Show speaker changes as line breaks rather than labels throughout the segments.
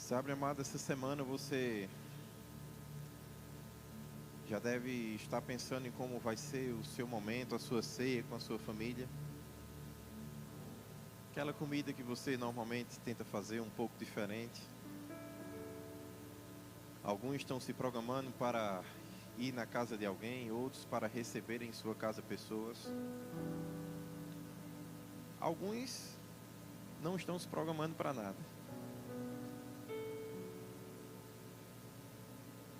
Sabe, amado, essa semana você já deve estar pensando em como vai ser o seu momento, a sua ceia com a sua família. Aquela comida que você normalmente tenta fazer um pouco diferente. Alguns estão se programando para ir na casa de alguém, outros para receber em sua casa pessoas. Alguns não estão se programando para nada.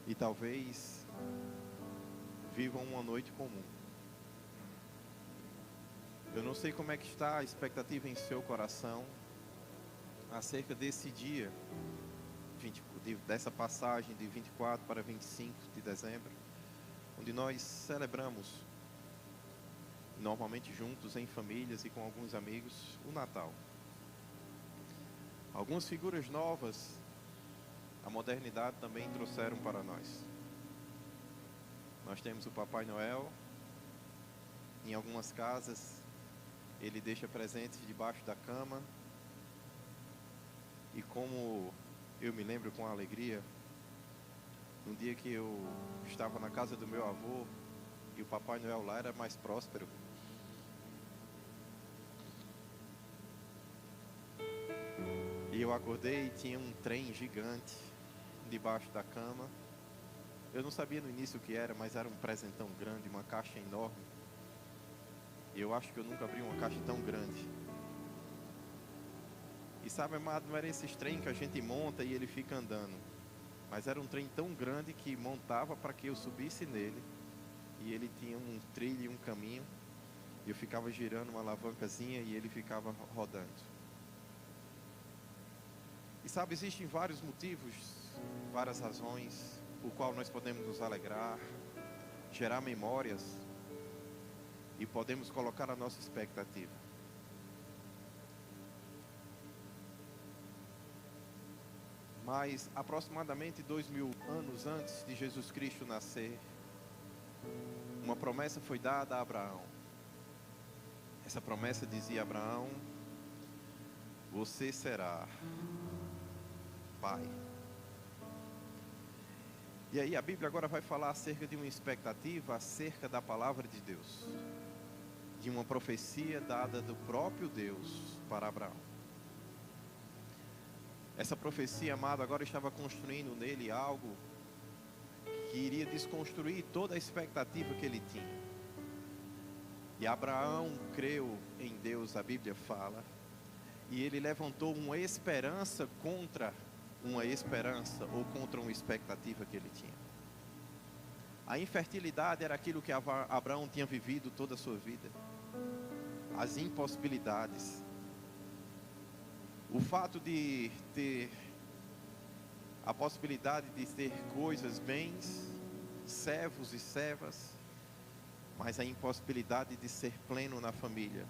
E talvez vivam uma noite comum. Eu não sei como é que está a expectativa em seu coração acerca desse dia, dessa passagem de 24 para 25 de dezembro, onde nós celebramos, normalmente juntos, em famílias e com alguns amigos, o Natal. Algumas figuras novas, a modernidade também trouxeram para nós. Nós temos o Papai Noel. Em algumas casas, ele deixa presentes debaixo da cama. E como eu me lembro com alegria, um dia que eu estava na casa do meu avô, e o Papai Noel lá era mais próspero. E eu acordei e tinha um trem gigante debaixo da cama. Eu não sabia no início o que era, mas era um presentão grande, uma caixa enorme. E eu acho que eu nunca abri uma caixa tão grande. E sabe, amado, não era esse trem que a gente monta e ele fica andando. Mas era um trem tão grande que montava para que eu subisse nele. E ele tinha um trilho e um caminho. E eu ficava girando uma alavancazinha e ele ficava rodando. E sabe, existem vários motivos, várias razões por qual nós podemos nos alegrar, gerar memórias e podemos colocar a nossa expectativa. Mas aproximadamente 2000 anos antes de Jesus Cristo nascer, uma promessa foi dada a Abraão. Essa promessa dizia a Abraão: você será pai. E aí a Bíblia agora vai falar acerca de uma expectativa acerca da palavra de Deus, de uma profecia dada do próprio Deus para Abraão. Essa profecia, amado, agora estava construindo nele algo que iria desconstruir toda a expectativa que ele tinha. E Abraão creu em Deus, a Bíblia fala, e ele levantou uma esperança contra uma esperança ou contra uma expectativa que ele tinha. A infertilidade era aquilo que Abraão tinha vivido toda a sua vida. As impossibilidades. O fato de ter a possibilidade de ter coisas, bens, servos e servas, mas a impossibilidade de ser pleno na família,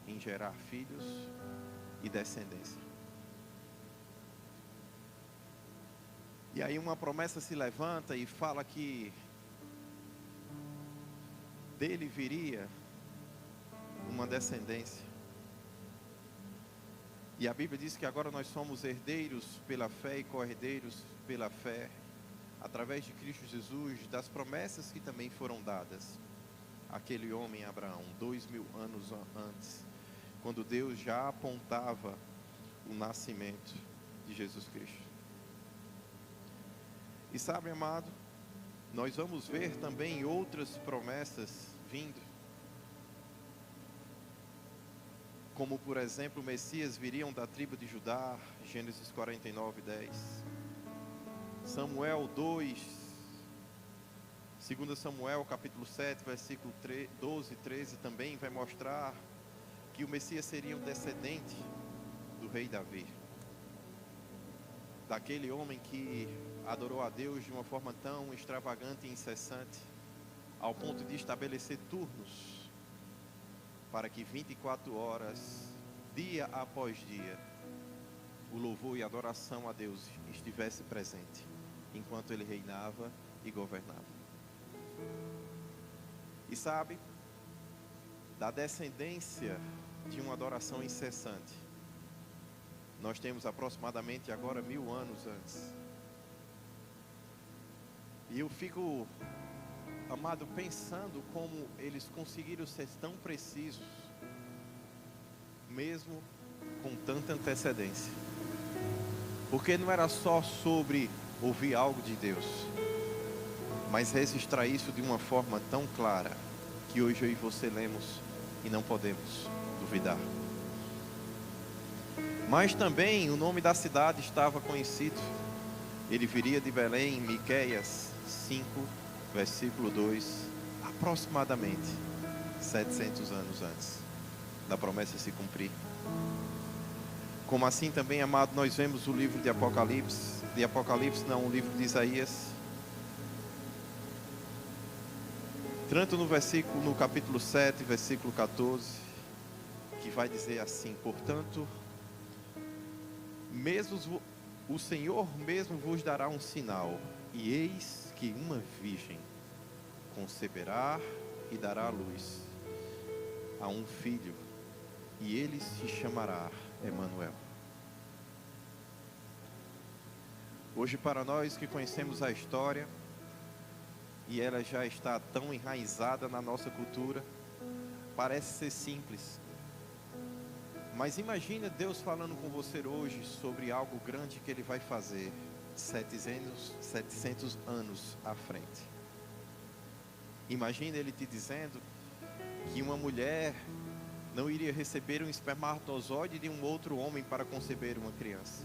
em gerar filhos e descendência. E aí uma promessa se levanta e fala que dele viria uma descendência. E a Bíblia diz que agora nós somos herdeiros pela fé e co-herdeiros pela fé, através de Cristo Jesus, das promessas que também foram dadas àquele homem Abraão, 2000 anos antes, quando Deus já apontava o nascimento de Jesus Cristo. E sabe, amado, nós vamos ver também outras promessas vindo. Como, por exemplo, o Messias viriam da tribo de Judá, Gênesis 49, 10. Samuel 2, 2 Samuel capítulo 7, versículo 12 e 13, também vai mostrar que o Messias seria um descendente do rei Davi. Daquele homem que adorou a Deus de uma forma tão extravagante e incessante, ao ponto de estabelecer turnos, para que 24 horas, dia após dia, o louvor e a adoração a Deus estivesse presente, enquanto ele reinava e governava. E sabe, da descendência de uma adoração incessante, nós temos aproximadamente agora 1000 anos antes. E eu fico, amado, pensando como eles conseguiram ser tão precisos, mesmo com tanta antecedência. Porque não era só sobre ouvir algo de Deus, mas registrar isso de uma forma tão clara, que hoje eu e você lemos e não podemos duvidar. Mas também o nome da cidade estava conhecido. Ele viria de Belém, Miqueias 5, versículo 2, aproximadamente 700 anos antes da promessa se cumprir. Como assim também, amado, nós vemos o livro de Apocalipse, o livro de Isaías, tanto no capítulo 7, versículo 14, que vai dizer assim: portanto, o Senhor mesmo vos dará um sinal, e eis que uma virgem conceberá e dará à luz a um filho, e ele se chamará Emanuel. Hoje, para nós que conhecemos a história, e ela já está tão enraizada na nossa cultura, parece ser simples. Mas imagina Deus falando com você hoje sobre algo grande que Ele vai fazer 700 anos à frente. Imagina Ele te dizendo que uma mulher não iria receber um espermatozoide de um outro homem para conceber uma criança,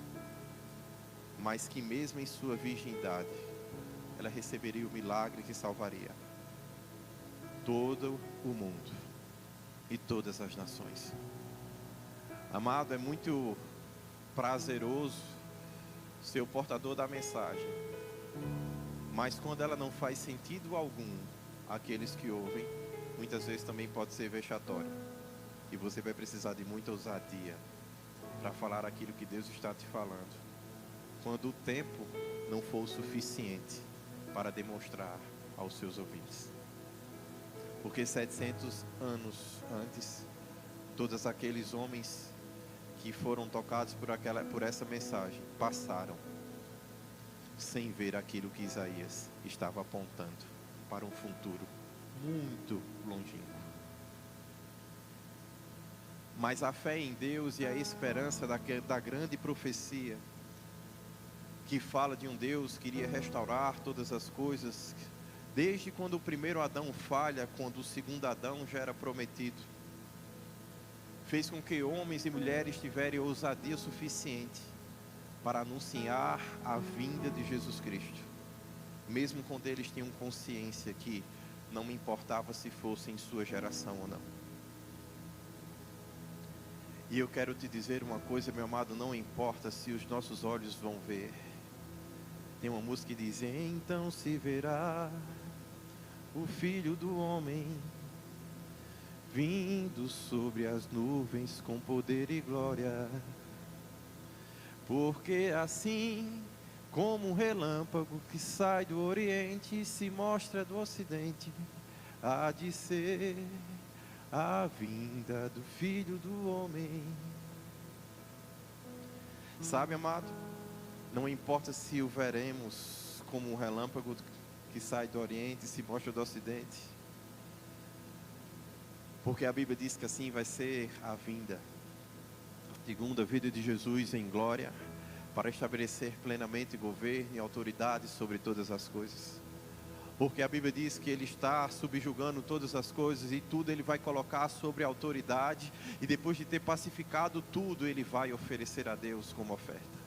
mas que mesmo em sua virgindade, ela receberia o milagre que salvaria todo o mundo e todas as nações. Amado, é muito prazeroso ser o portador da mensagem, mas quando ela não faz sentido algum àqueles que ouvem, muitas vezes também pode ser vexatório, e você vai precisar de muita ousadia para falar aquilo que Deus está te falando, quando o tempo não for o suficiente para demonstrar aos seus ouvintes. Porque 700 anos antes, todos aqueles homens que foram tocados por essa mensagem passaram sem ver aquilo que Isaías estava apontando para um futuro muito longínquo. Mas a fé em Deus e a esperança da grande profecia que fala de um Deus que iria restaurar todas as coisas, desde quando o primeiro Adão falha, quando o segundo Adão já era prometido, fez com que homens e mulheres tivessem ousadia suficiente para anunciar a vinda de Jesus Cristo, mesmo quando eles tinham consciência que não importava se fosse em sua geração ou não. E eu quero te dizer uma coisa, meu amado, não importa se os nossos olhos vão ver. Tem uma música que diz: então se verá o Filho do Homem vindo sobre as nuvens com poder e glória. Porque assim como um relâmpago que sai do Oriente e se mostra do Ocidente, há de ser a vinda do Filho do Homem. Sabe, amado, não importa se o veremos como um relâmpago que sai do Oriente e se mostra do Ocidente, porque a Bíblia diz que assim vai ser a vinda, a segunda vida de Jesus em glória, para estabelecer plenamente governo e autoridade sobre todas as coisas. Porque a Bíblia diz que Ele está subjugando todas as coisas e tudo Ele vai colocar sobre a autoridade, e depois de ter pacificado tudo, Ele vai oferecer a Deus como oferta.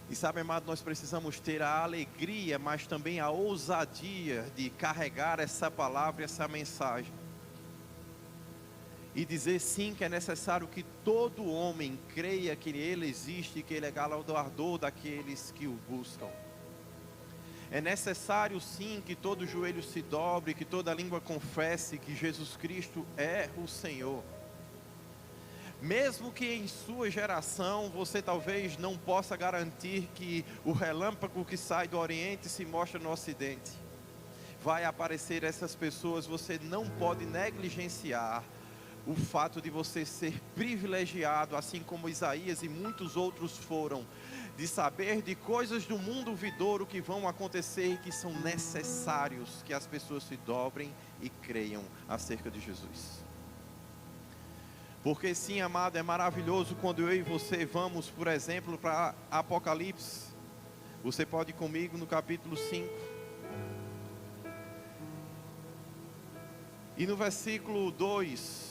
E sabe, amado, nós precisamos ter a alegria, mas também a ousadia de carregar essa palavra, essa mensagem, e dizer sim que é necessário que todo homem creia que Ele existe, que Ele é galardoador daqueles que o buscam. É necessário sim que todo joelho se dobre, que toda língua confesse que Jesus Cristo é o Senhor. Mesmo que em sua geração você talvez não possa garantir que o relâmpago que sai do Oriente se mostra no Ocidente, vai aparecer essas pessoas, você não pode negligenciar o fato de você ser privilegiado, assim como Isaías e muitos outros foram, de saber de coisas do mundo vindouro que vão acontecer e que são necessários que as pessoas se dobrem e creiam acerca de Jesus. Porque sim, amado, é maravilhoso quando eu e você vamos, por exemplo, para Apocalipse. Você pode ir comigo no capítulo 5. E no versículo 2,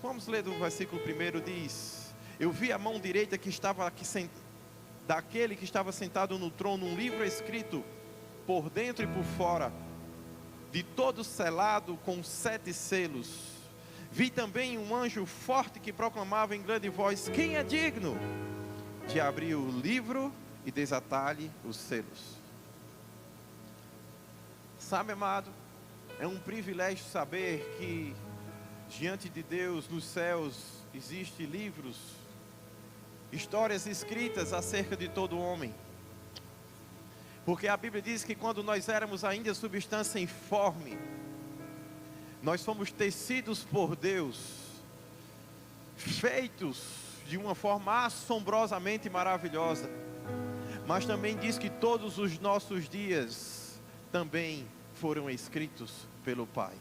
vamos ler do versículo 1, diz: eu vi a mão direita que estava aqui daquele que estava sentado no trono, um livro escrito por dentro e por fora, de todo selado com 7 selos. Vi também um anjo forte que proclamava em grande voz: quem é digno de abrir o livro e desatar-lhe os selos? Sabe, amado, é um privilégio saber que diante de Deus, nos céus, existem livros, histórias escritas acerca de todo homem. Porque a Bíblia diz que quando nós éramos ainda substância informe, nós fomos tecidos por Deus, feitos de uma forma assombrosamente maravilhosa. Mas também diz que todos os nossos dias também foram escritos pelo Pai.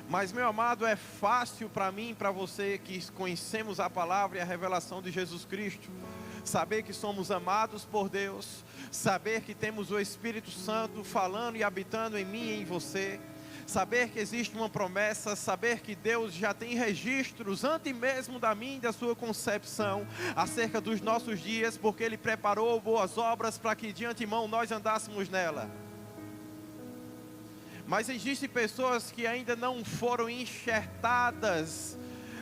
Mas, meu amado, é fácil para mim e para você que conhecemos a palavra e a revelação de Jesus Cristo, saber que somos amados por Deus, saber que temos o Espírito Santo falando e habitando em mim e em você, saber que existe uma promessa, saber que Deus já tem registros antes mesmo da minha e da sua concepção acerca dos nossos dias, porque Ele preparou boas obras para que de antemão nós andássemos nela. Mas existem pessoas que ainda não foram enxertadas,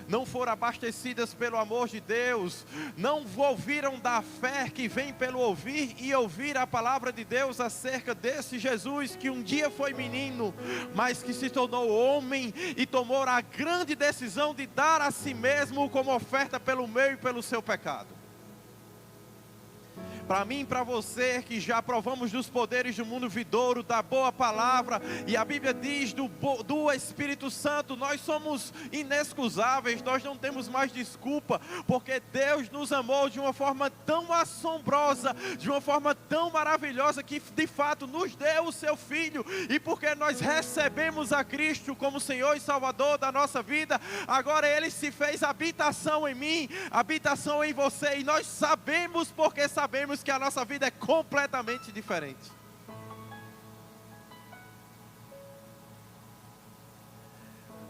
não foram abastecidas pelo amor de Deus, não ouviram da fé que vem pelo ouvir e ouvir a palavra de Deus acerca desse Jesus que um dia foi menino, mas que se tornou homem e tomou a grande decisão de dar a si mesmo como oferta pelo meu e pelo seu pecado. Para mim e para você que já provamos dos poderes do mundo vindouro, da boa palavra, e a Bíblia diz do Espírito Santo, nós somos inexcusáveis, nós não temos mais desculpa, porque Deus nos amou de uma forma tão assombrosa, de uma forma tão maravilhosa, que de fato nos deu o seu Filho, e porque nós recebemos a Cristo como Senhor e Salvador da nossa vida, agora Ele se fez habitação em mim, habitação em você, e nós sabemos, porque sabemos que a nossa vida é completamente diferente.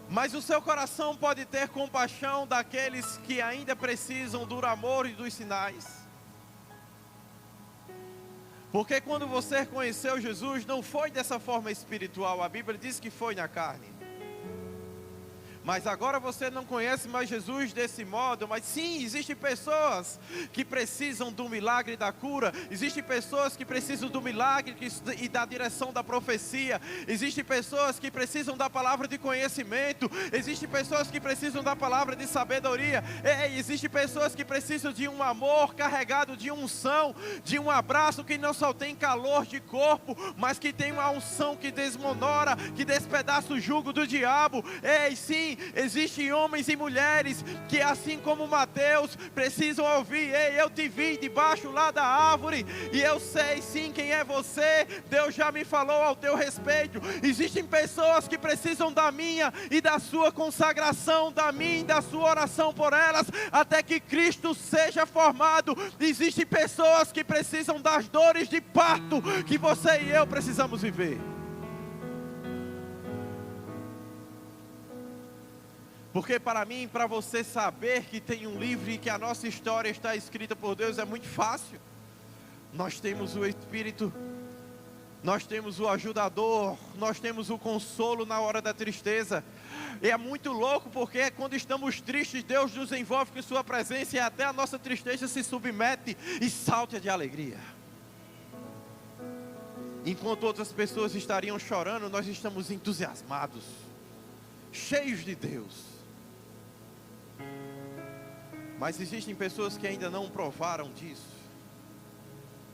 Mas o seu coração pode ter compaixão daqueles que ainda precisam do amor e dos sinais. Porque quando você conheceu Jesus, não foi dessa forma espiritual, a Bíblia diz que foi na carne. Mas agora você não conhece mais Jesus desse modo. Mas sim, existem pessoas que precisam do milagre da cura. Existem pessoas que precisam do milagre e da direção da profecia. Existem pessoas que precisam da palavra de conhecimento. Existem pessoas que precisam da palavra de sabedoria. Existem pessoas que precisam de um amor carregado de unção, de um abraço que não só tem calor de corpo, mas que tem uma unção que desmonora, que despedaça o jugo do diabo. Sim, existem homens e mulheres que, assim como Mateus, precisam ouvir: ei, eu te vi debaixo lá da árvore, e eu sei sim quem é você, Deus já me falou ao teu respeito. Existem pessoas que precisam da minha e da sua consagração, da minha e da sua oração por elas, até que Cristo seja formado. Existem pessoas que precisam das dores de parto que você e eu precisamos viver. Porque para mim e para você saber que tem um livro e que a nossa história está escrita por Deus é muito fácil. Nós temos o Espírito, nós temos o ajudador, nós temos o consolo na hora da tristeza. E é muito louco porque quando estamos tristes, Deus nos envolve com sua presença e até a nossa tristeza se submete e salta de alegria. Enquanto outras pessoas estariam chorando, nós estamos entusiasmados, cheios de Deus. Mas existem pessoas que ainda não provaram disso,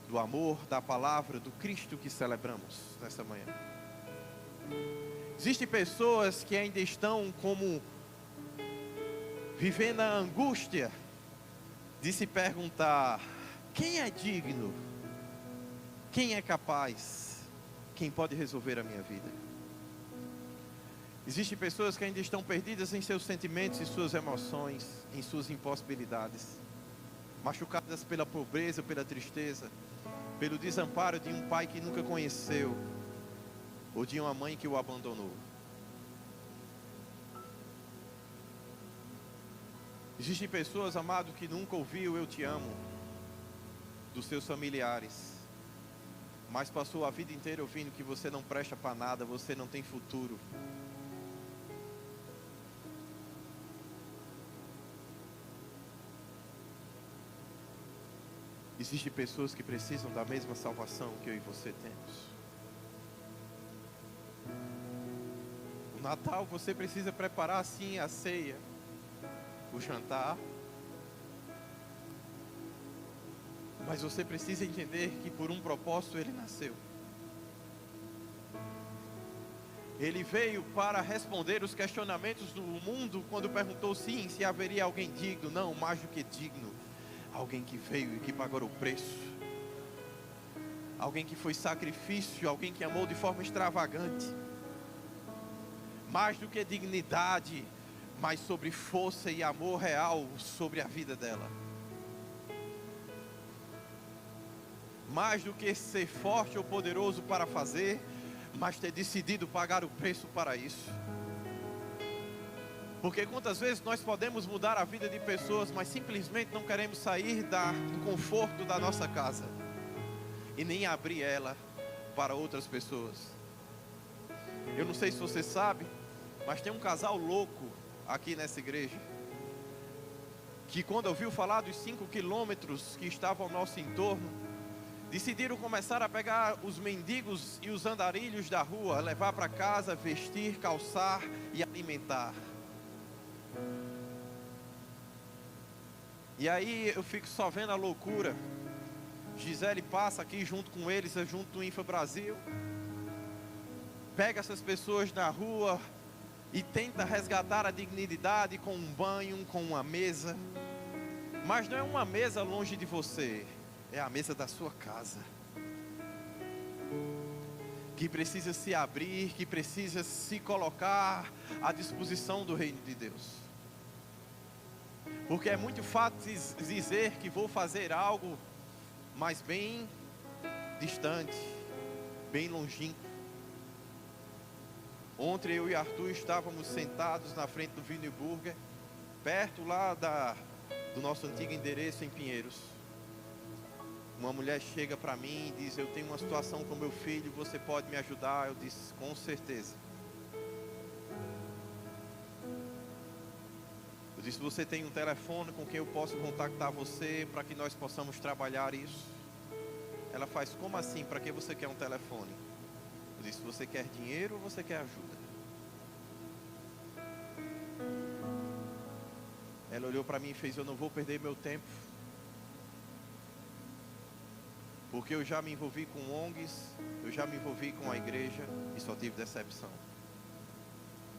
do amor, da palavra, do Cristo que celebramos nesta manhã. Existem pessoas que ainda estão como vivendo a angústia de se perguntar: quem é digno? Quem é capaz? Quem pode resolver a minha vida? Existem pessoas que ainda estão perdidas em seus sentimentos, em suas emoções, em suas impossibilidades, machucadas pela pobreza, pela tristeza, pelo desamparo de um pai que nunca conheceu, ou de uma mãe que o abandonou. Existem pessoas, amado, que nunca ouviu "eu te amo" dos seus familiares, mas passou a vida inteira ouvindo que você não presta para nada, você não tem futuro. Existem pessoas que precisam da mesma salvação que eu e você temos. O Natal você precisa preparar sim a ceia, o jantar, mas você precisa entender que por um propósito ele nasceu. Ele veio para responder os questionamentos do mundo quando perguntou sim, se haveria alguém digno. Não, mais do que digno, alguém que veio e que pagou o preço, alguém que foi sacrifício, alguém que amou de forma extravagante. Mais do que dignidade, mas sobre força e amor real sobre a vida dela. Mais do que ser forte ou poderoso para fazer, mas ter decidido pagar o preço para isso. Porque quantas vezes nós podemos mudar a vida de pessoas, mas simplesmente não queremos sair do conforto da nossa casa e nem abrir ela para outras pessoas. Eu não sei se você sabe, mas tem um casal louco aqui nessa igreja, que quando ouviu falar dos 5 quilômetros que estavam ao nosso entorno, decidiram começar a pegar os mendigos e os andarilhos da rua, levar para casa, vestir, calçar e alimentar. E aí eu fico só vendo a loucura. Gisele passa aqui junto com eles, junto do Infra Brasil, pega essas pessoas na rua e tenta resgatar a dignidade com um banho, com uma mesa. Mas não é uma mesa longe de você, é a mesa da sua casa, que precisa se abrir, que precisa se colocar à disposição do reino de Deus. Porque é muito fácil dizer que vou fazer algo, mas bem distante, bem longínquo. Ontem eu e Arthur estávamos sentados na frente do Vini Burger, perto lá do nosso antigo endereço em Pinheiros. Uma mulher chega para mim e diz: eu tenho uma situação com meu filho, você pode me ajudar? Eu disse: com certeza. Eu disse: você tem um telefone com quem eu posso contactar você para que nós possamos trabalhar isso? Ela faz: como assim? Para que você quer um telefone? Eu disse: você quer dinheiro ou você quer ajuda? Ela olhou para mim e fez: eu não vou perder meu tempo, porque eu já me envolvi com ONGs, eu já me envolvi com a igreja e só tive decepção.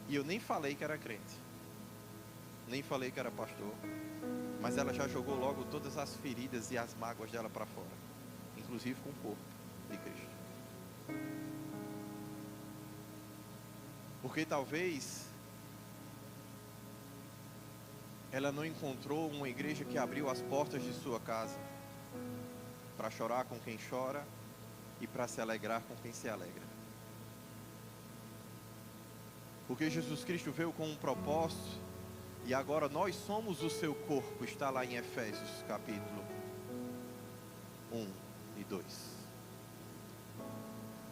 E eu nem falei que era crente, nem falei que era pastor, mas ela já jogou logo todas as feridas e as mágoas dela para fora, inclusive com o corpo de Cristo. Porque talvez ela não encontrou uma igreja que abriu as portas de sua casa para chorar com quem chora e para se alegrar com quem se alegra. Porque Jesus Cristo veio com um propósito e agora nós somos o seu corpo. Está lá em Efésios capítulo 1 e 2.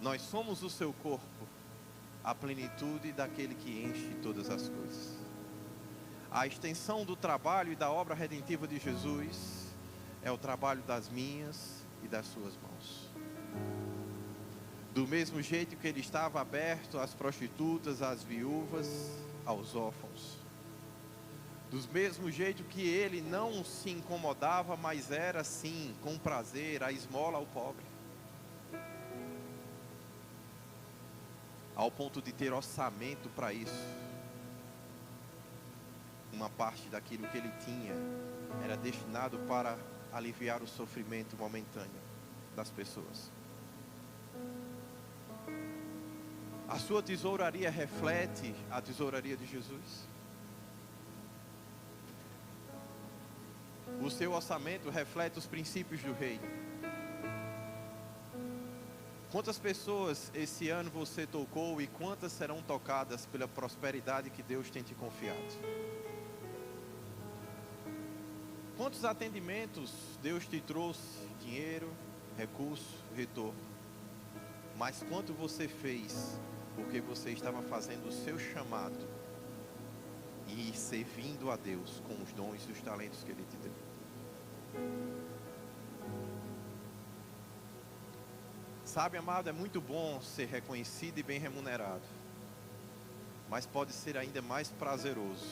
Nós somos o seu corpo, a plenitude daquele que enche todas as coisas. A extensão do trabalho e da obra redentiva de Jesus é o trabalho das minhas e das suas mãos. Do mesmo jeito que ele estava aberto às prostitutas, às viúvas, aos órfãos. Do mesmo jeito que ele não se incomodava, mas era sim, com prazer, a esmola ao pobre. ao ponto de ter orçamento para isso. Uma parte daquilo que ele tinha era destinado para aliviar o sofrimento momentâneo das pessoas. A sua tesouraria reflete a tesouraria de Jesus? O seu orçamento reflete os princípios do reino? Quantas pessoas esse ano você tocou e quantas serão tocadas pela prosperidade que Deus tem te confiado? Quantos atendimentos Deus te trouxe? Dinheiro, recurso, retorno. Mas quanto você fez porque você estava fazendo o seu chamado e servindo a Deus com os dons e os talentos que Ele te deu? Sabe, amado, é muito bom ser reconhecido e bem remunerado, mas pode ser ainda mais prazeroso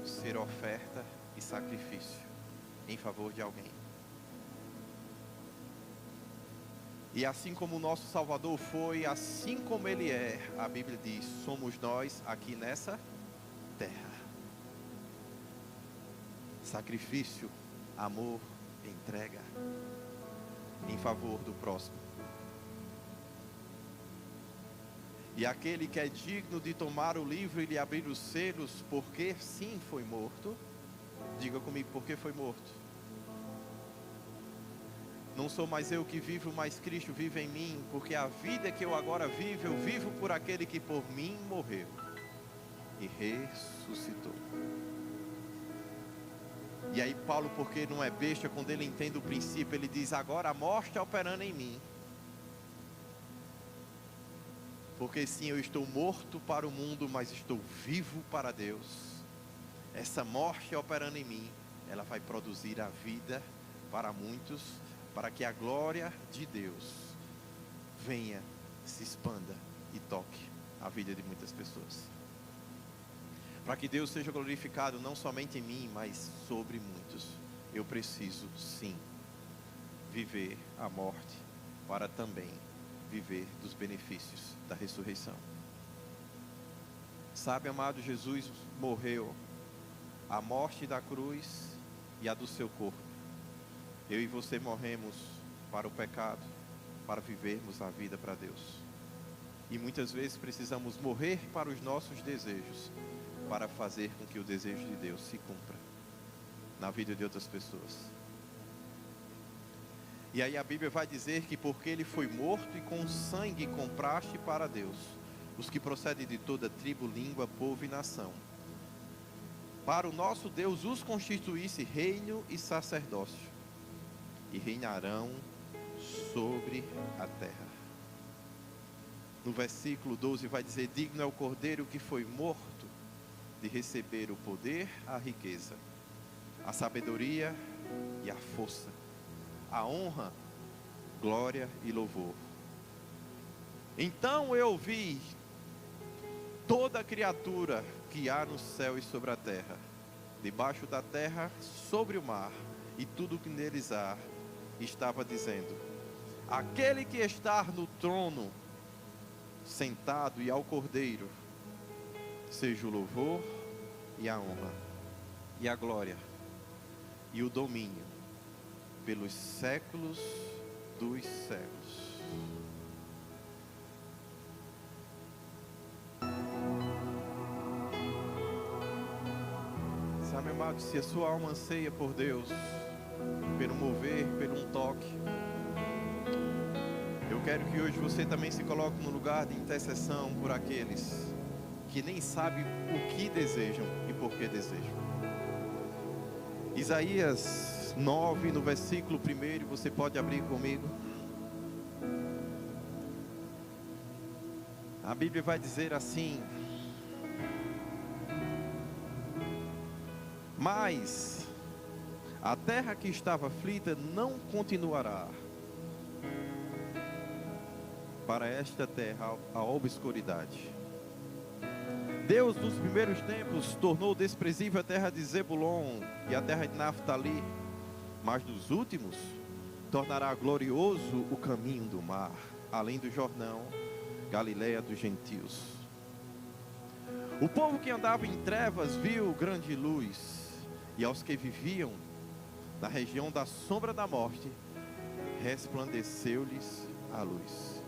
ser oferta e sacrifício em favor de alguém. E assim como o nosso Salvador foi, assim como Ele é, a Bíblia diz, somos nós aqui nessa terra. Sacrifício, amor, entrega em favor do próximo. E aquele que é digno de tomar o livro e lhe abrir os selos, porque sim foi morto. Diga comigo, porque foi morto. Não sou mais eu que vivo, mas Cristo vive em mim, porque a vida que eu agora vivo, eu vivo por aquele que por mim morreu e ressuscitou. E aí Paulo, porque não é besta, quando ele entende o princípio, ele diz: agora a morte está operando em mim. Porque sim, eu estou morto para o mundo, mas estou vivo para Deus. Essa morte operando em mim, ela vai produzir a vida para muitos, para que a glória de Deus venha, se expanda e toque a vida de muitas pessoas. Para que Deus seja glorificado não somente em mim, mas sobre muitos. Eu preciso sim viver a morte para também viver dos benefícios da ressurreição. Sabe, amado, Jesus morreu a morte da cruz e a do seu corpo. Eu e você morremos para o pecado, para vivermos a vida para Deus. E muitas vezes precisamos morrer para os nossos desejos, para fazer com que o desejo de Deus se cumpra na vida de outras pessoas. E aí a Bíblia vai dizer que porque Ele foi morto e com sangue compraste para Deus os que procedem de toda tribo, língua, povo e nação. Para o nosso Deus os constituísse reino e sacerdócio, e reinarão sobre a terra. No versículo 12 vai dizer: digno é o Cordeiro que foi morto de receber o poder, a riqueza, a sabedoria e a força, a honra, glória e louvor. Então eu vi toda criatura que há no céu e sobre a terra, debaixo da terra, sobre o mar, e tudo o que neles há, estava dizendo: aquele que está no trono, sentado, e ao Cordeiro, seja o louvor e a honra, e a glória, e o domínio, pelos séculos dos séculos. Sabe, amado, se a sua alma anseia por Deus, pelo mover, pelo um toque, eu quero que hoje você também se coloque no lugar de intercessão por aqueles que nem sabem o que desejam e por que desejam. Isaías 9, no versículo 1, você pode abrir comigo. A Bíblia vai dizer assim: mas a terra que estava aflita não continuará. Para esta terra a obscuridade. Deus nos primeiros tempos tornou desprezível a terra de Zebulon e a terra de Naftali, mas nos últimos tornará glorioso o caminho do mar, além do Jordão, Galileia dos gentios. O povo que andava em trevas viu grande luz, e aos que viviam na região da sombra da morte, resplandeceu-lhes a luz.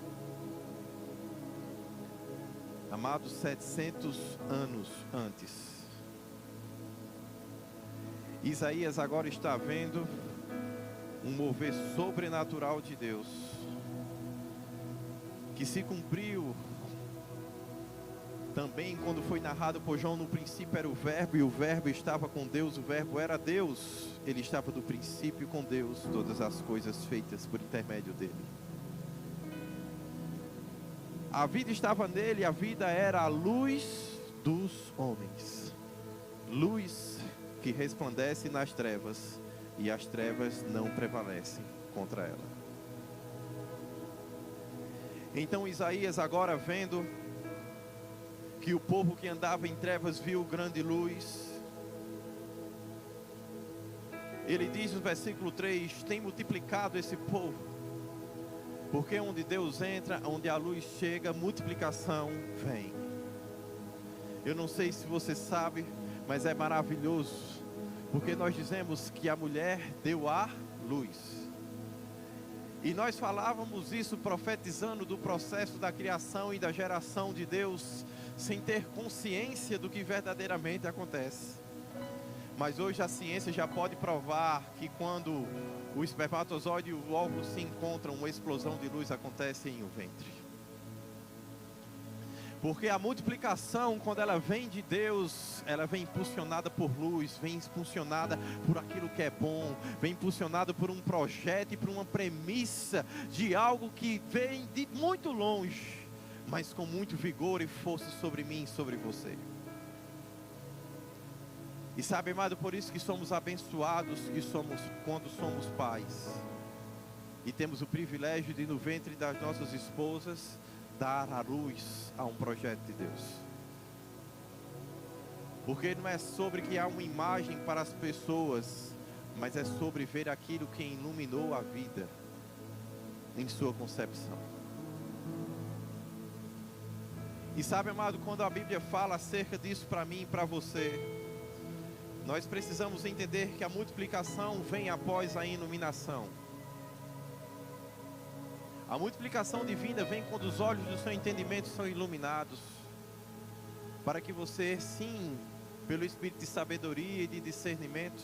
Amados, 700 anos antes, Isaías agora está vendo um mover sobrenatural de Deus, que se cumpriu também quando foi narrado por João. No princípio era o verbo, e o verbo estava com Deus, o verbo era Deus, ele estava do princípio com Deus, todas as coisas feitas por intermédio dele. A vida estava nele, a vida era a luz dos homens, luz que resplandece nas trevas, e as trevas não prevalecem contra ela. Então Isaías, agora vendo que o povo que andava em trevas viu grande luz, ele diz no versículo 3: tem multiplicado esse povo, porque onde Deus entra, onde a luz chega, multiplicação vem. Eu não sei se você sabe, mas é maravilhoso, porque nós dizemos que a mulher deu à luz. E nós falávamos isso profetizando do processo da criação e da geração de Deus, sem ter consciência do que verdadeiramente acontece. Mas hoje a ciência já pode provar que quando o espermatozoide e o óvulo se encontram, uma explosão de luz acontece em um ventre. Porque a multiplicação, quando ela vem de Deus, ela vem impulsionada por luz, vem impulsionada por aquilo que é bom, vem impulsionada por um projeto e por uma premissa de algo que vem de muito longe, mas com muito vigor e força sobre mim e sobre você. E sabe, amado, por isso que somos abençoados, que somos quando somos pais, e temos o privilégio de no ventre das nossas esposas dar a luz a um projeto de Deus. Porque não é sobre criar uma imagem para as pessoas, mas é sobre ver aquilo que iluminou a vida em sua concepção. E sabe, amado, quando a Bíblia fala acerca disso para mim e para você, nós precisamos entender que a multiplicação vem após a iluminação. A multiplicação divina vem quando os olhos do seu entendimento são iluminados, para que você, sim, pelo Espírito de sabedoria e de discernimento,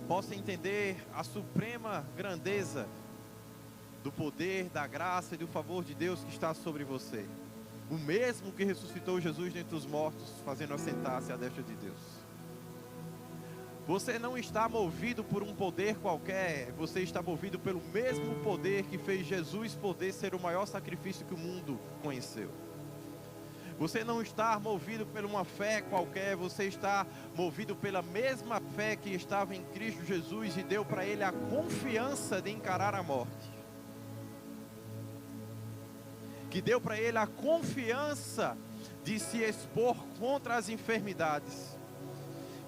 possa entender a suprema grandeza do poder, da graça e do favor de Deus que está sobre você. O mesmo que ressuscitou Jesus dentre os mortos, fazendo assentar-se à destra de Deus. Você não está movido por um poder qualquer, você está movido pelo mesmo poder que fez Jesus poder ser o maior sacrifício que o mundo conheceu. Você não está movido por uma fé qualquer, você está movido pela mesma fé que estava em Cristo Jesus e deu para ele a confiança de encarar a morte. Que deu para ele a confiança de se expor contra as enfermidades.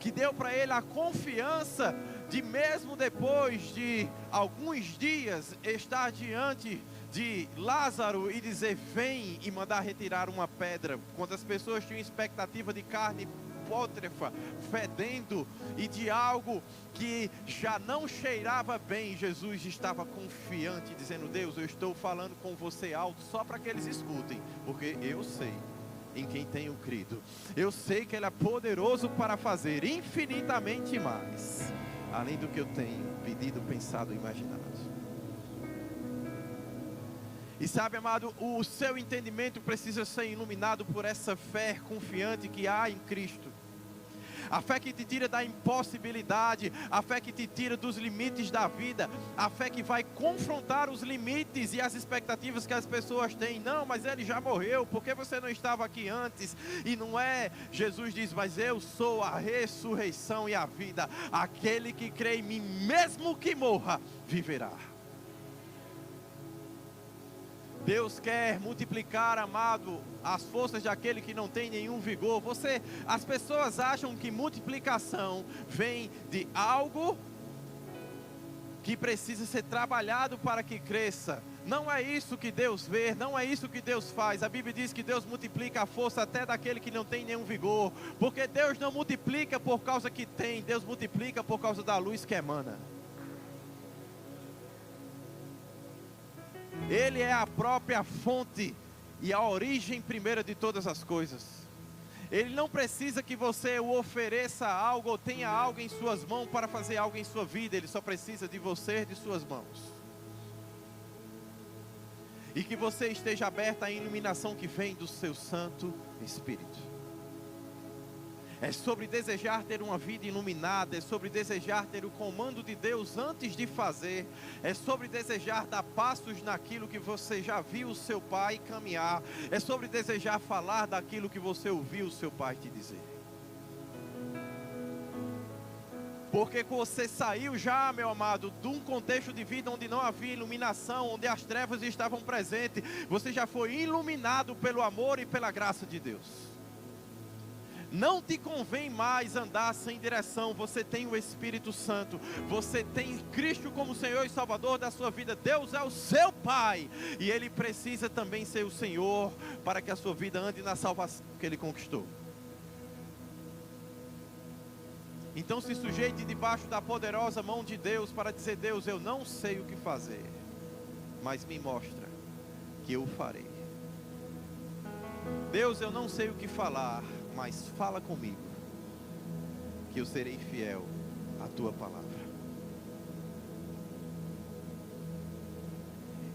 Que deu para ele a confiança de, mesmo depois de alguns dias, estar diante de Lázaro e dizer: vem, e mandar retirar uma pedra. Quando as pessoas tinham expectativa de carne pútrefida, fedendo, e de algo que já não cheirava bem, Jesus estava confiante, dizendo: Deus, eu estou falando com você alto, só para que eles escutem, porque eu sei em quem tenho crido. Eu sei que Ele é poderoso para fazer infinitamente mais, além do que eu tenho pedido, pensado e imaginado. E sabe, amado, o seu entendimento precisa ser iluminado por essa fé confiante que há em Cristo. A fé que te tira da impossibilidade, a fé que te tira dos limites da vida, a fé que vai confrontar os limites e as expectativas que as pessoas têm. Não, mas ele já morreu, por que você não estava aqui antes? E não é, Jesus diz: mas eu sou a ressurreição e a vida, aquele que crê em mim, mesmo que morra, viverá. Deus quer multiplicar, amado, as forças daquele que não tem nenhum vigor. As pessoas acham que multiplicação vem de algo que precisa ser trabalhado para que cresça. Não é isso que Deus vê, não é isso que Deus faz. A Bíblia diz que Deus multiplica a força até daquele que não tem nenhum vigor. Porque Deus não multiplica por causa que tem, Deus multiplica por causa da luz que emana. Ele é a própria fonte e a origem primeira de todas as coisas. Ele não precisa que você o ofereça algo ou tenha algo em suas mãos para fazer algo em sua vida. Ele só precisa de você e de suas mãos. E que você esteja aberto à iluminação que vem do seu Santo Espírito. É sobre desejar ter uma vida iluminada. É sobre desejar ter o comando de Deus antes de fazer. É sobre desejar dar passos naquilo que você já viu o seu pai caminhar. É sobre desejar falar daquilo que você ouviu o seu pai te dizer. Porque você saiu já, meu amado, de um contexto de vida onde não havia iluminação, onde as trevas estavam presentes. Você já foi iluminado pelo amor e pela graça de Deus. Não te convém mais andar sem direção. Você tem o Espírito Santo. Você tem Cristo como Senhor e Salvador da sua vida. Deus é o seu Pai. E Ele precisa também ser o Senhor para que a sua vida ande na salvação que Ele conquistou. Então se sujeite debaixo da poderosa mão de Deus para dizer: Deus, eu não sei o que fazer, mas me mostra que eu farei. Deus, eu não sei o que falar, mas fala comigo, que eu serei fiel à tua palavra.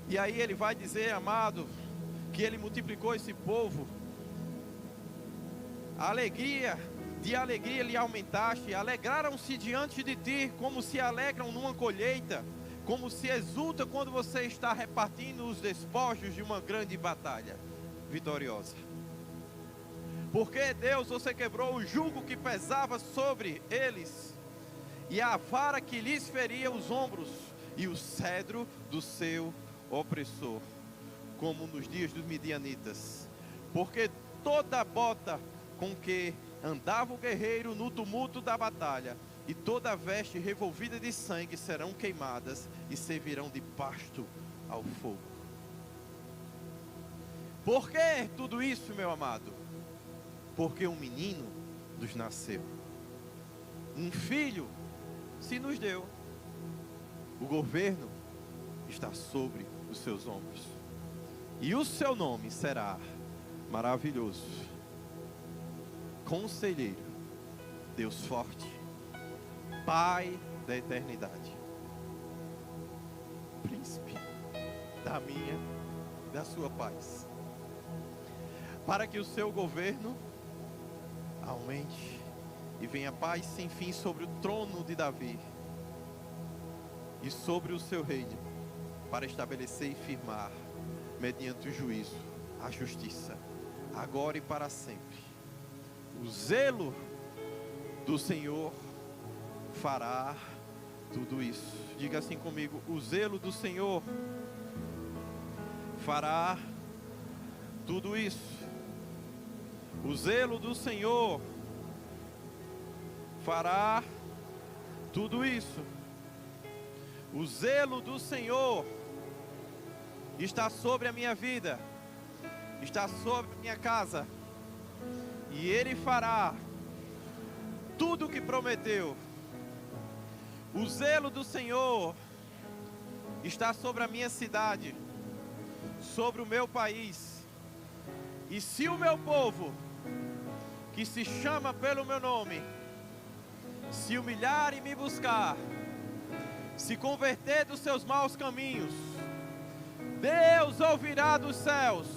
E aí ele vai dizer, amado, que ele multiplicou esse povo. A alegria lhe aumentaste, alegraram-se diante de ti, como se alegram numa colheita, como se exulta quando você está repartindo os despojos de uma grande batalha vitoriosa. Porque, Deus, você quebrou o jugo que pesava sobre eles, e a vara que lhes feria os ombros, e o cedro do seu opressor, como nos dias dos midianitas. Porque toda bota com que andava o guerreiro no tumulto da batalha, e toda veste revolvida de sangue serão queimadas e servirão de pasto ao fogo. Por que tudo isso, meu amado? Porque um menino nos nasceu, um filho se nos deu, o governo está sobre os seus ombros, e o seu nome será Maravilhoso, Conselheiro, Deus Forte, Pai da Eternidade, Príncipe da minha, da sua paz, para que o seu governo aumente e venha paz sem fim sobre o trono de Davi e sobre o seu reino, para estabelecer e firmar mediante o juízo, a justiça, agora e para sempre. O zelo do Senhor fará tudo isso. Diga assim comigo: o zelo do Senhor fará tudo isso. O zelo do Senhor fará tudo isso. O zelo do Senhor está sobre a minha vida, está sobre a minha casa, e Ele fará tudo o que prometeu. O zelo do Senhor está sobre a minha cidade, sobre o meu país. E se o meu povo, que se chama pelo meu nome, se humilhar e me buscar, se converter dos seus maus caminhos, Deus ouvirá dos céus,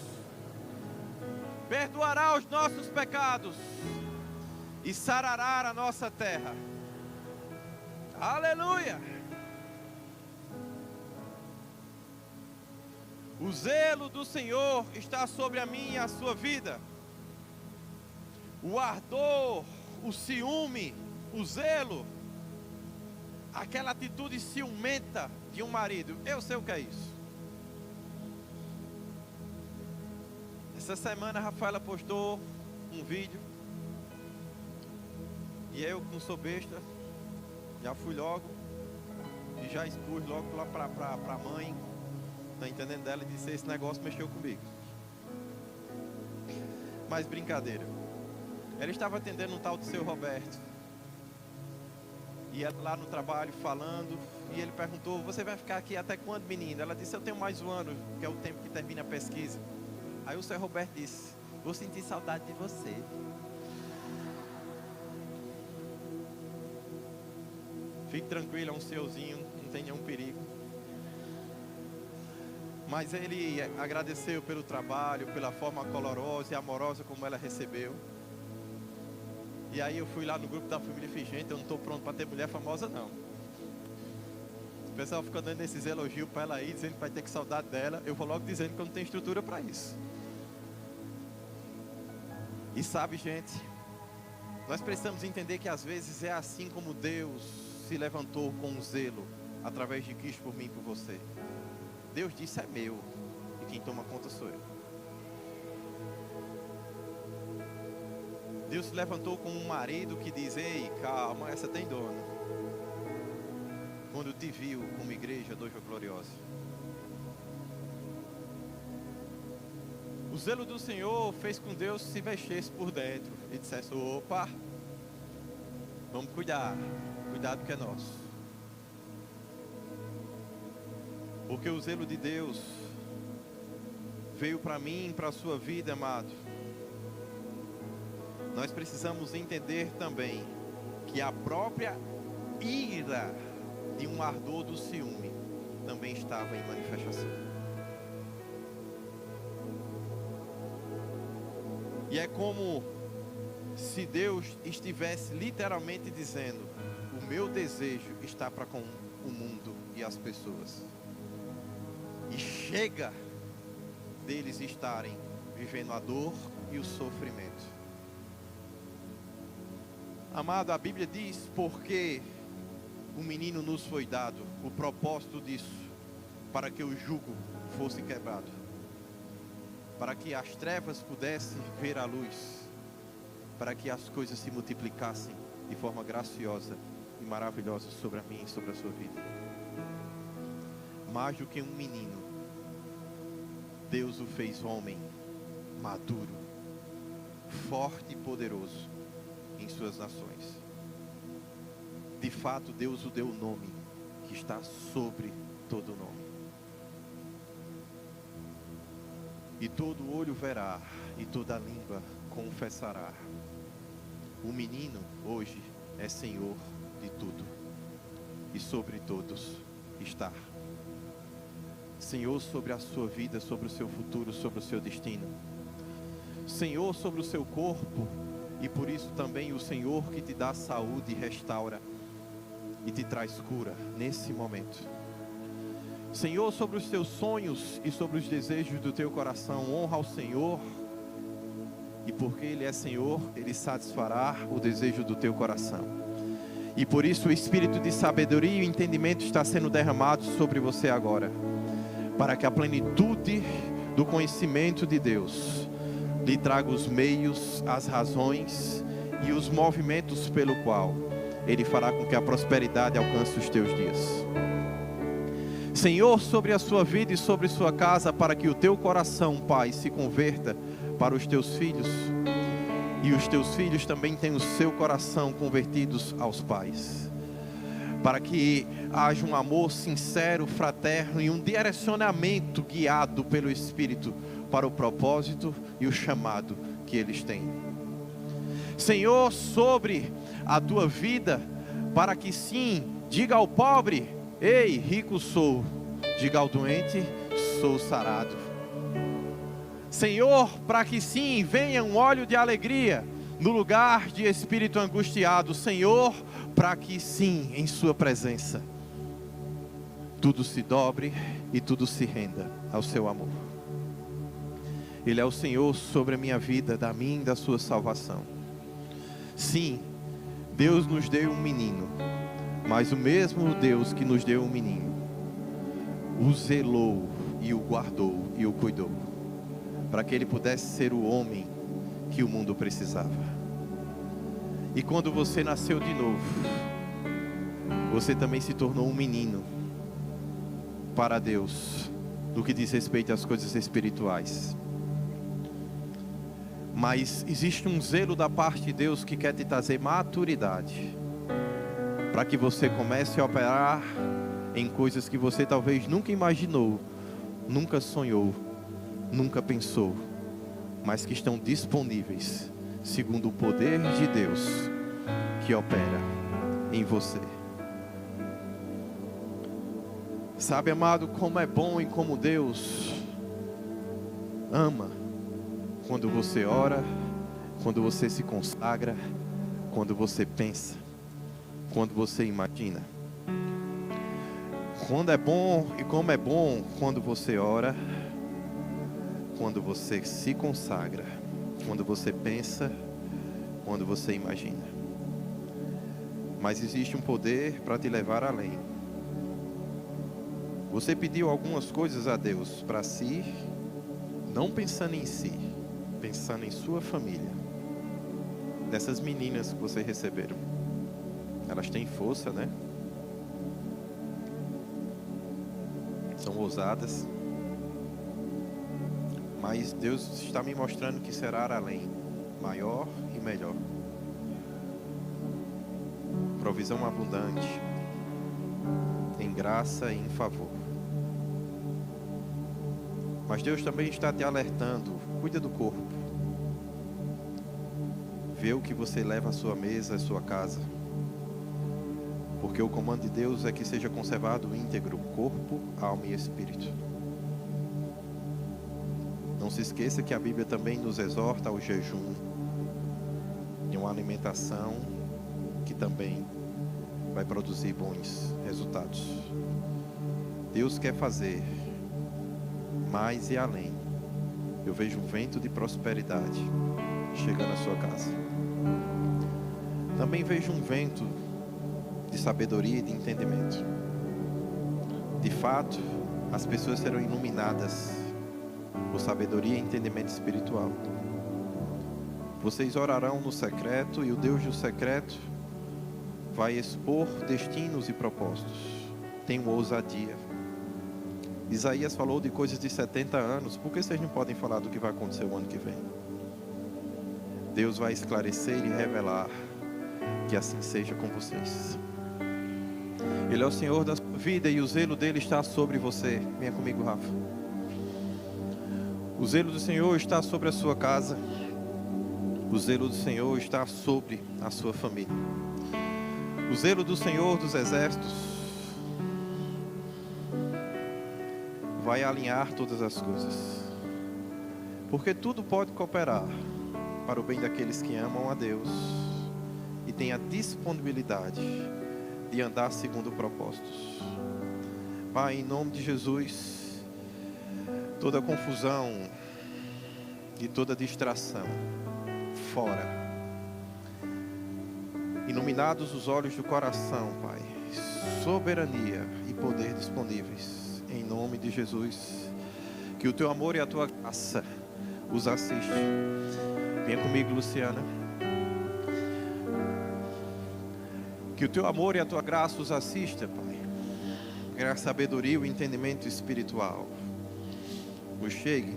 perdoará os nossos pecados e sarará a nossa terra. Aleluia! O zelo do Senhor está sobre a minha e a sua vida. O ardor, o ciúme, o zelo, aquela atitude ciumenta de um marido. Eu sei o que é isso. Essa semana a Rafaela postou um vídeo, e eu, que não sou besta, já fui logo e já expus logo lá para a mãe, Está entendendo dela? E disse: esse negócio mexeu comigo. Mas brincadeira. Ela estava atendendo um tal de seu Roberto. E ela lá no trabalho falando. E ele perguntou: você vai ficar aqui até quando, menina? Ela disse: eu tenho mais um ano, que é o tempo que termina a pesquisa. Aí o seu Roberto disse: vou sentir saudade de você. Fique tranquilo, é um seuzinho, não tem nenhum perigo. Mas ele agradeceu pelo trabalho, pela forma colorosa e amorosa como ela recebeu. E aí eu fui lá no grupo da família e fiz: gente, eu não estou pronto para ter mulher famosa não. O pessoal fica dando esses elogios para ela aí, dizendo que vai ter que saudade dela. Eu vou logo dizendo que eu não tenho estrutura para isso. E sabe, gente, nós precisamos entender que às vezes é assim como Deus se levantou com zelo através de Cristo por mim e por você. Deus disse: é meu, e quem toma conta sou eu. Deus se levantou com um marido que diz: ei, calma, essa tem dono. Quando te viu como igreja noiva gloriosa. O zelo do Senhor fez com que Deus se mexesse por dentro e dissesse: opa, vamos cuidar, cuidado que é nosso. Porque o zelo de Deus veio para mim e para a sua vida, amado. Nós precisamos entender também que a própria ira de um ardor do ciúme também estava em manifestação. E é como se Deus estivesse literalmente dizendo: o meu desejo está para com o mundo e as pessoas. E chega deles estarem vivendo a dor e o sofrimento. Amado, a Bíblia diz: porque o menino nos foi dado, o propósito disso, para que o jugo fosse quebrado, para que as trevas pudessem ver a luz, para que as coisas se multiplicassem de forma graciosa e maravilhosa sobre a minha e sobre a sua vida. Mais do que um menino, Deus o fez homem, maduro, forte e poderoso em suas nações. De fato, Deus o deu o nome que está sobre todo nome. E todo olho verá e toda língua confessará: o menino hoje é Senhor de tudo e sobre todos está. Senhor sobre a sua vida, sobre o seu futuro, sobre o seu destino. Senhor sobre o seu corpo, e por isso também o Senhor que te dá saúde e restaura e te traz cura nesse momento. Senhor sobre os teus sonhos e sobre os desejos do teu coração. Honra ao Senhor, e porque Ele é Senhor, Ele satisfará o desejo do teu coração. E por isso o Espírito de sabedoria e entendimento está sendo derramado sobre você agora, para que a plenitude do conhecimento de Deus lhe traga os meios, as razões e os movimentos pelo qual Ele fará com que a prosperidade alcance os teus dias. Senhor, sobre a sua vida e sobre sua casa, para que o teu coração, Pai, se converta para os teus filhos, e os teus filhos também tenham o seu coração convertidos aos pais, para que haja um amor sincero, fraterno e um direcionamento guiado pelo Espírito para o propósito e o chamado que eles têm. Senhor, sobre a tua vida, para que sim, diga ao pobre: ei, rico sou. Diga ao doente: sou sarado. Senhor, para que sim, venha um óleo de alegria no lugar de espírito angustiado. Senhor, para que sim, em sua presença, tudo se dobre e tudo se renda ao seu amor. Ele é o Senhor sobre a minha vida, da minha e da sua salvação. Sim, Deus nos deu um menino, mas o mesmo Deus que nos deu um menino, o zelou e o guardou e o cuidou, para que ele pudesse ser o homem que o mundo precisava. E quando você nasceu de novo, você também se tornou um menino para Deus, no que diz respeito às coisas espirituais. Mas existe um zelo da parte de Deus que quer te trazer maturidade, para que você comece a operar em coisas que você talvez nunca imaginou, nunca sonhou, nunca pensou, mas que estão disponíveis, segundo o poder de Deus que opera em você. Sabe, amado, como é bom e como Deus ama quando você ora, quando você se consagra, quando você pensa, quando você imagina. Quando é bom e como é bom quando você ora, quando você se consagra, quando você pensa, quando você imagina. Mas existe um poder para te levar além. Você pediu algumas coisas a Deus para si, não pensando em si, pensando em sua família. Dessas meninas que vocês receberam, elas têm força, né? São ousadas. Mas Deus está me mostrando que será além, maior e melhor. Provisão abundante, em graça e em favor. Mas Deus também está te alertando, cuida do corpo. Vê o que você leva à sua mesa, à sua casa. Porque o comando de Deus é que seja conservado íntegro, corpo, alma e espírito. Não se esqueça que a Bíblia também nos exorta ao jejum e uma alimentação que também vai produzir bons resultados. Deus quer fazer mais e além. Eu vejo um vento de prosperidade chegando à sua casa. Também vejo um vento de sabedoria e de entendimento. De fato, as pessoas serão iluminadas por sabedoria e entendimento espiritual. Vocês orarão no secreto e o Deus do secreto vai expor destinos e propósitos. Tenham ousadia. Isaías falou de coisas de 70 anos. Por que vocês não podem falar do que vai acontecer o ano que vem? Deus vai esclarecer e revelar. Que assim seja com vocês. Ele é o Senhor da sua vida e o zelo dele está sobre você. Venha comigo, Rafa. O zelo do Senhor está sobre a sua casa. O zelo do Senhor está sobre a sua família. O zelo do Senhor dos exércitos vai alinhar todas as coisas. Porque tudo pode cooperar para o bem daqueles que amam a Deus e têm a disponibilidade de andar segundo propósitos. Pai, em nome de Jesus, toda confusão e toda distração fora. Iluminados os olhos do coração, Pai, soberania e poder disponíveis. Em nome de Jesus, que o teu amor e a tua graça os assiste. Venha comigo, Luciana. Que o teu amor e a tua graça os assista, Pai. Que a sabedoria e o entendimento espiritual os chegue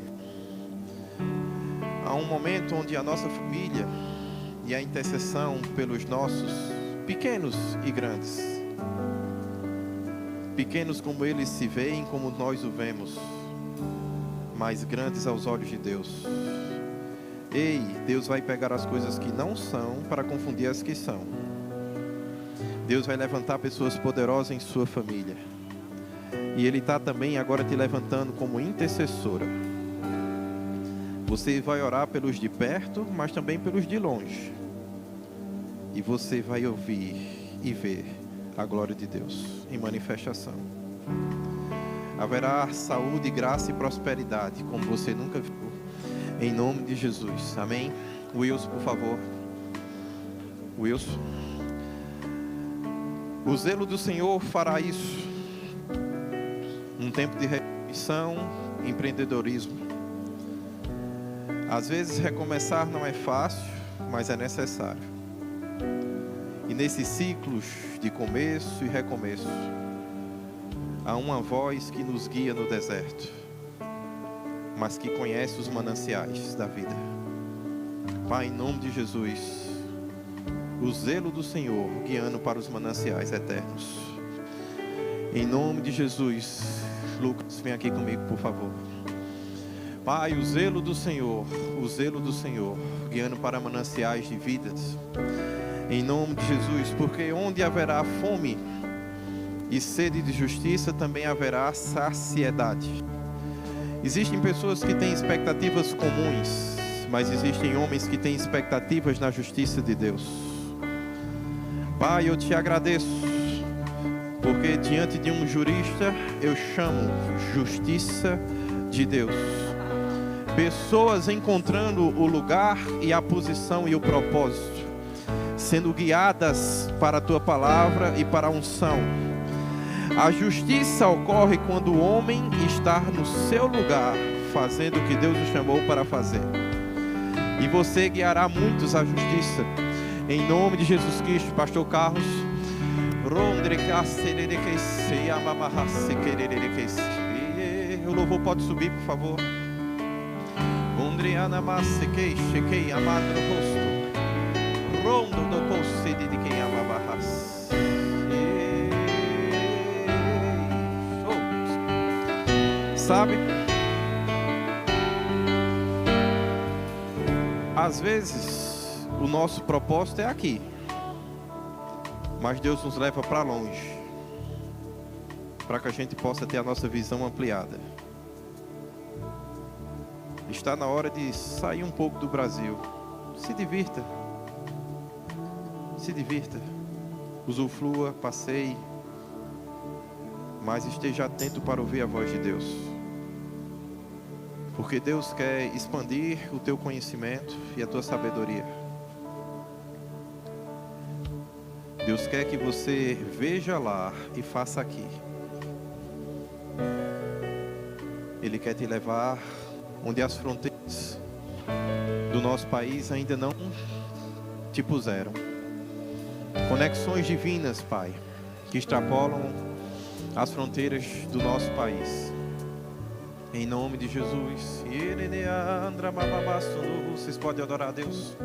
a um momento onde a nossa família e a intercessão pelos nossos pequenos e grandes, pequenos como eles se veem, como nós o vemos, mas grandes aos olhos de Deus. Ei, Deus vai pegar as coisas que não são para confundir as que são. Deus vai levantar pessoas poderosas em sua família. E Ele está também agora te levantando como intercessora. Você vai orar pelos de perto, mas também pelos de longe. E você vai ouvir e ver a glória de Deus em manifestação. Haverá saúde, graça e prosperidade como você nunca viu. Em nome de Jesus. Amém? Wilson, por favor. Wilson. O zelo do Senhor fará isso. Um tempo de reflexão, empreendedorismo. Às vezes recomeçar não é fácil, mas é necessário. E nesses ciclos de começo e recomeço, há uma voz que nos guia no deserto. mas que conhece os mananciais da vida. Pai, em nome de Jesus, o zelo do Senhor guiando para os mananciais eternos. Em nome de Jesus, Lucas, vem aqui comigo, por favor. Pai, o zelo do Senhor guiando para mananciais de vidas. Em nome de Jesus, porque onde haverá fome e sede de justiça, também haverá saciedade. Existem pessoas que têm expectativas comuns, mas existem homens que têm expectativas na justiça de Deus. Pai, eu te agradeço, porque diante de um jurista eu chamo justiça de Deus. Pessoas encontrando o lugar e a posição e o propósito, sendo guiadas para a tua palavra e para a unção. A justiça ocorre quando o homem está no seu lugar, fazendo o que Deus o chamou para fazer. E você guiará muitos à justiça. Em nome de Jesus Cristo, Pastor Carlos. O louvor pode subir, por favor. Sabe, às vezes o nosso propósito é aqui, mas Deus nos leva para longe, para que a gente possa ter a nossa visão ampliada. Está na hora de sair um pouco do Brasil. Se divirta, usufrua, passeie, mas esteja atento para ouvir a voz de Deus. Porque Deus quer expandir o teu conhecimento e a tua sabedoria. Deus quer que você veja lá e faça aqui. Ele quer te levar onde as fronteiras do nosso país ainda não te puseram. Conexões divinas, Pai, que extrapolam as fronteiras do nosso país. Em nome de Jesus. Vocês podem adorar a Deus.